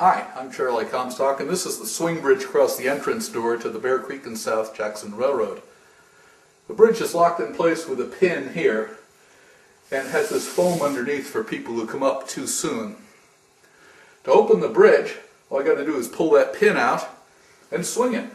Hi, I'm Charlie Comstock, and this is the swing bridge across the entrance door to the Bear Creek and South Jackson Railroad. The bridge is locked in place with a pin here and has this foam underneath for people who come up too soon. To open the bridge, all I got to do is pull that pin out and swing it.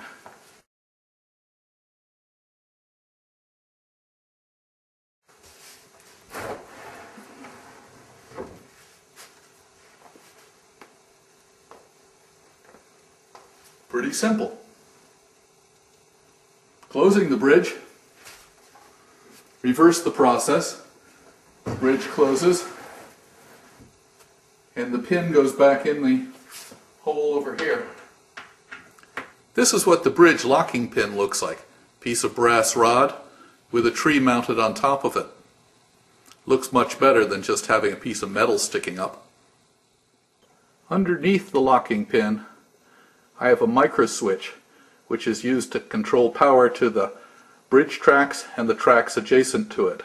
Pretty simple. Closing the bridge, reverse the process. The bridge closes and the pin goes back in the hole over here. This is what the bridge locking pin looks like. Piece of brass rod with a tree mounted on top of it. Looks much better than just having a piece of metal sticking up. Underneath the locking pin I have a micro switch, which is used to control power to the bridge tracks and the tracks adjacent to it.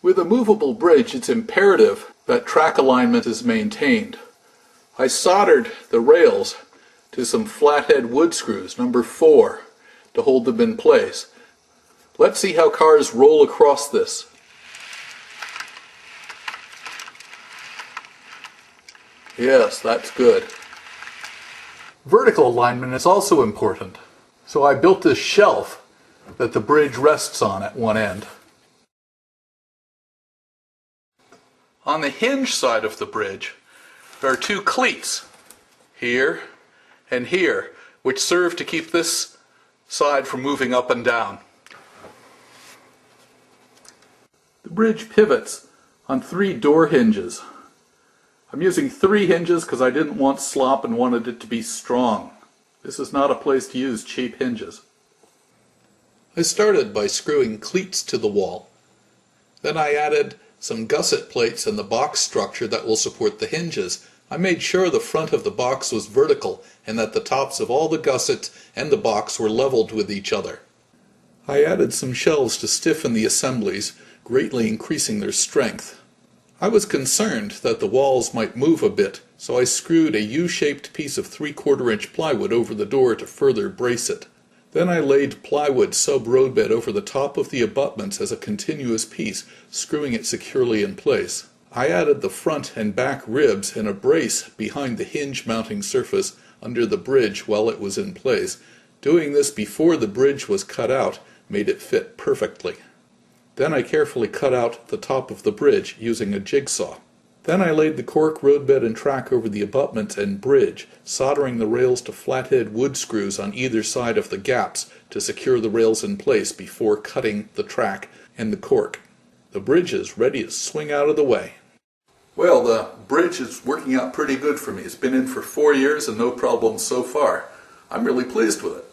With a movable bridge, it's imperative that track alignment is maintained. I soldered the rails to some flathead wood screws, number 4, to hold them in place. Let's see how cars roll across this. Yes, that's good. Vertical alignment is also important. So I built this shelf that the bridge rests on at one end. On the hinge side of the bridge, there are 2 cleats, here and here, which serve to keep this side from moving up and down. The bridge pivots on 3 door hinges. I'm using 3 hinges because I didn't want slop and wanted it to be strong. This is not a place to use cheap hinges. I started by screwing cleats to the wall. Then I added some gusset plates in the box structure that will support the hinges. I made sure the front of the box was vertical and that the tops of all the gussets and the box were leveled with each other. I added some shelves to stiffen the assemblies, greatly increasing their strength. I was concerned that the walls might move a bit, so I screwed a U-shaped piece of 3/4 inch plywood over the door to further brace it. Then I laid plywood sub-roadbed over the top of the abutments as a continuous piece, screwing it securely in place. I added the front and back ribs in a brace behind the hinge mounting surface under the bridge while it was in place. Doing this before the bridge was cut out made it fit perfectly. Then I carefully cut out the top of the bridge using a jigsaw. Then I laid the cork roadbed and track over the abutment and bridge, soldering the rails to flathead wood screws on either side of the gaps to secure the rails in place before cutting the track and the cork. The bridge is ready to swing out of the way. Well, the bridge is working out pretty good for me. It's been in for 4 years and no problems so far. I'm really pleased with it.